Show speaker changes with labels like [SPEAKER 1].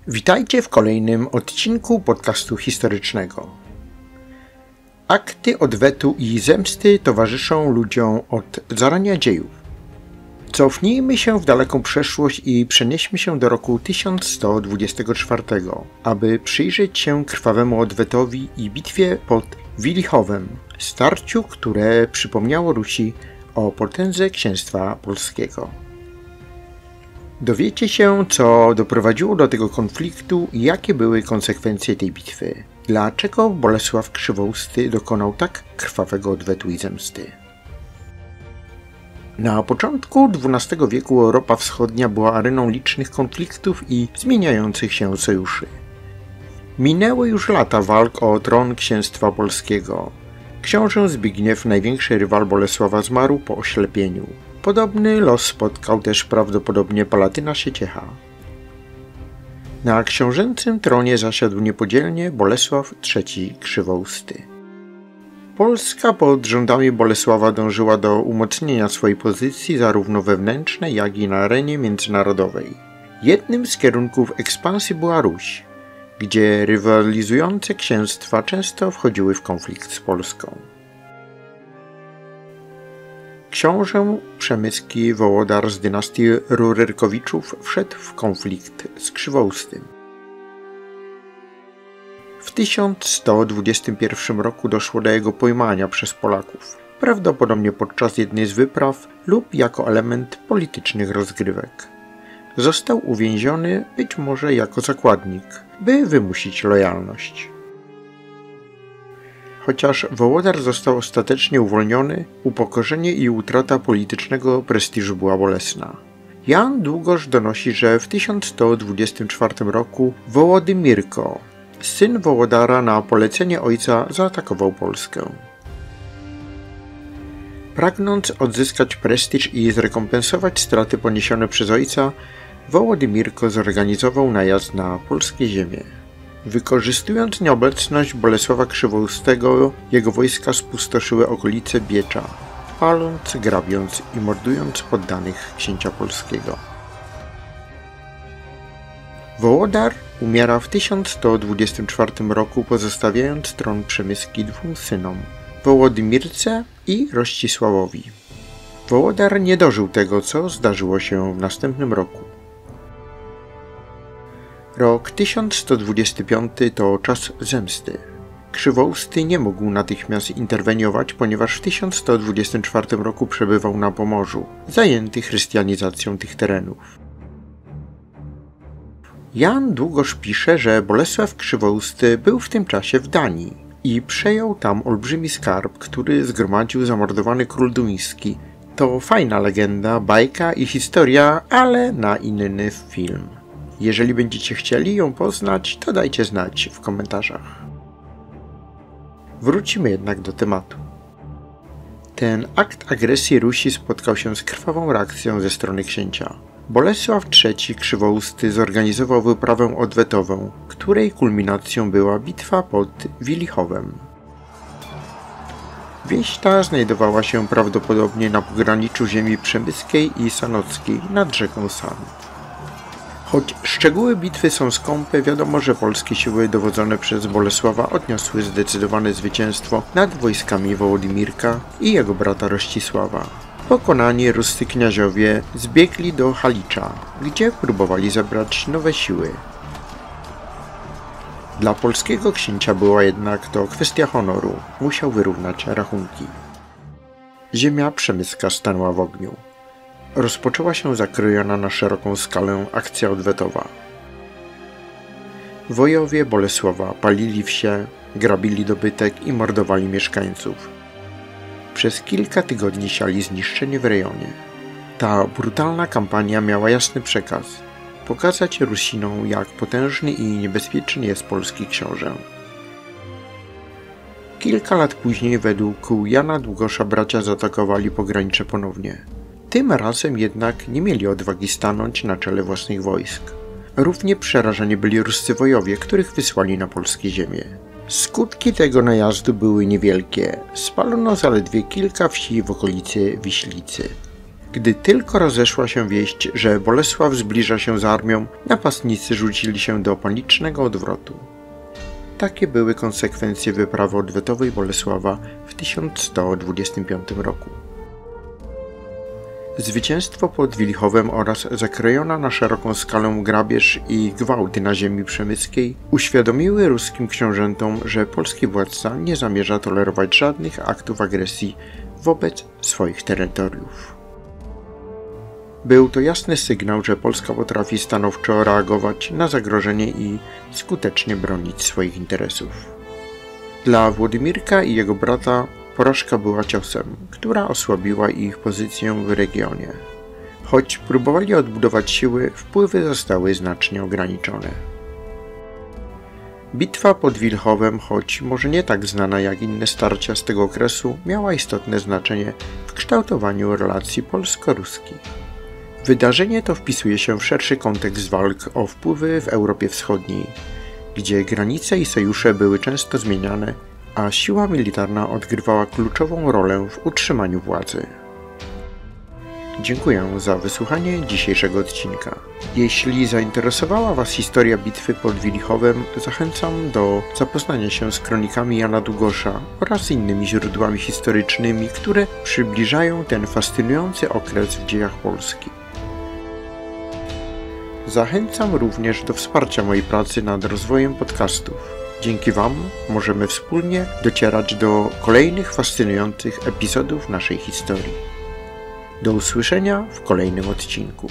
[SPEAKER 1] Witajcie w kolejnym odcinku podcastu historycznego. Akty odwetu i zemsty towarzyszą ludziom od zarania dziejów. Cofnijmy się w daleką przeszłość i przenieśmy się do roku 1124, aby przyjrzeć się krwawemu odwetowi i bitwie pod Wilichowem, starciu, które przypomniało Rusi o potędze księstwa polskiego. Dowiecie się, co doprowadziło do tego konfliktu i jakie były konsekwencje tej bitwy. Dlaczego Bolesław Krzywousty dokonał tak krwawego odwetu i zemsty? Na początku XII wieku Europa Wschodnia była areną licznych konfliktów i zmieniających się sojuszy. Minęły już lata walk o tron księstwa polskiego. Książę Zbigniew, największy rywal Bolesława, zmarł po oślepieniu. Podobny los spotkał też prawdopodobnie Palatyna Sieciecha. Na książęcym tronie zasiadł niepodzielnie Bolesław III Krzywousty. Polska pod rządami Bolesława dążyła do umocnienia swojej pozycji zarówno wewnętrznej, jak i na arenie międzynarodowej. Jednym z kierunków ekspansji była Ruś, gdzie rywalizujące księstwa często wchodziły w konflikt z Polską. Książę przemyski Wołodar z dynastii Rurerkowiczów wszedł w konflikt z Krzywoustym. W 1121 roku doszło do jego pojmania przez Polaków, prawdopodobnie podczas jednej z wypraw lub jako element politycznych rozgrywek. Został uwięziony, być może jako zakładnik, by wymusić lojalność. Chociaż Wołodar został ostatecznie uwolniony, upokorzenie i utrata politycznego prestiżu była bolesna. Jan Długosz donosi, że w 1124 roku Wołodymirko, syn Wołodara, na polecenie ojca zaatakował Polskę. Pragnąc odzyskać prestiż i zrekompensować straty poniesione przez ojca, Wołodymirko zorganizował najazd na polskie ziemie. Wykorzystując nieobecność Bolesława Krzywoustego, jego wojska spustoszyły okolice Biecza, paląc, grabiąc i mordując poddanych księcia polskiego. Wołodar umiera w 1124 roku, pozostawiając tron przemyski dwóm synom, Wołodymirce i Rościsławowi. Wołodar nie dożył tego, co zdarzyło się w następnym roku. Rok 1125 to czas zemsty. Krzywousty nie mógł natychmiast interweniować, ponieważ w 1124 roku przebywał na Pomorzu, zajęty chrystianizacją tych terenów. Jan Długosz pisze, że Bolesław Krzywousty był w tym czasie w Danii i przejął tam olbrzymi skarb, który zgromadził zamordowany król duński. To fajna legenda, bajka i historia, ale na inny film. Jeżeli będziecie chcieli ją poznać, to dajcie znać w komentarzach. Wrócimy jednak do tematu. Ten akt agresji Rusi spotkał się z krwawą reakcją ze strony księcia. Bolesław III Krzywousty zorganizował wyprawę odwetową, której kulminacją była bitwa pod Wilichowem. Wieś ta znajdowała się prawdopodobnie na pograniczu ziemi przemyskiej i sanockiej nad rzeką San. Choć szczegóły bitwy są skąpe, wiadomo, że polskie siły dowodzone przez Bolesława odniosły zdecydowane zwycięstwo nad wojskami Wołodymirka i jego brata Rościsława. Pokonani ruscy kniaziowie zbiegli do Halicza, gdzie próbowali zebrać nowe siły. Dla polskiego księcia była jednak to kwestia honoru, musiał wyrównać rachunki. Ziemia przemyska stanęła w ogniu. Rozpoczęła się zakrojona na szeroką skalę akcja odwetowa. Wojowie Bolesława palili wsie, grabili dobytek i mordowali mieszkańców. Przez kilka tygodni siali zniszczenie w rejonie. Ta brutalna kampania miała jasny przekaz: pokazać Rusinom, jak potężny i niebezpieczny jest polski książę. Kilka lat później według Jana Długosza bracia zaatakowali pogranicze ponownie. Tym razem jednak nie mieli odwagi stanąć na czele własnych wojsk. Równie przerażeni byli ruscy wojowie, których wysłali na polskie ziemie. Skutki tego najazdu były niewielkie. Spalono zaledwie kilka wsi w okolicy Wiślicy. Gdy tylko rozeszła się wieść, że Bolesław zbliża się z armią, napastnicy rzucili się do panicznego odwrotu. Takie były konsekwencje wyprawy odwetowej Bolesława w 1125 roku. Zwycięstwo pod Wilichowem oraz zakrojona na szeroką skalę grabież i gwałty na ziemi przemyckiej uświadomiły ruskim książętom, że polski władca nie zamierza tolerować żadnych aktów agresji wobec swoich terytoriów. Był to jasny sygnał, że Polska potrafi stanowczo reagować na zagrożenie i skutecznie bronić swoich interesów. Dla Włodymirka i jego brata porażka była ciosem, która osłabiła ich pozycję w regionie. Choć próbowali odbudować siły, wpływy zostały znacznie ograniczone. Bitwa pod Wilchowem, choć może nie tak znana jak inne starcia z tego okresu, miała istotne znaczenie w kształtowaniu relacji polsko-ruskich. Wydarzenie to wpisuje się w szerszy kontekst walk o wpływy w Europie Wschodniej, gdzie granice i sojusze były często zmieniane, a siła militarna odgrywała kluczową rolę w utrzymaniu władzy. Dziękuję za wysłuchanie dzisiejszego odcinka. Jeśli zainteresowała Was historia bitwy pod Wilichowem, zachęcam do zapoznania się z kronikami Jana Długosza oraz innymi źródłami historycznymi, które przybliżają ten fascynujący okres w dziejach Polski. Zachęcam również do wsparcia mojej pracy nad rozwojem podcastów. Dzięki Wam możemy wspólnie docierać do kolejnych fascynujących epizodów naszej historii. Do usłyszenia w kolejnym odcinku.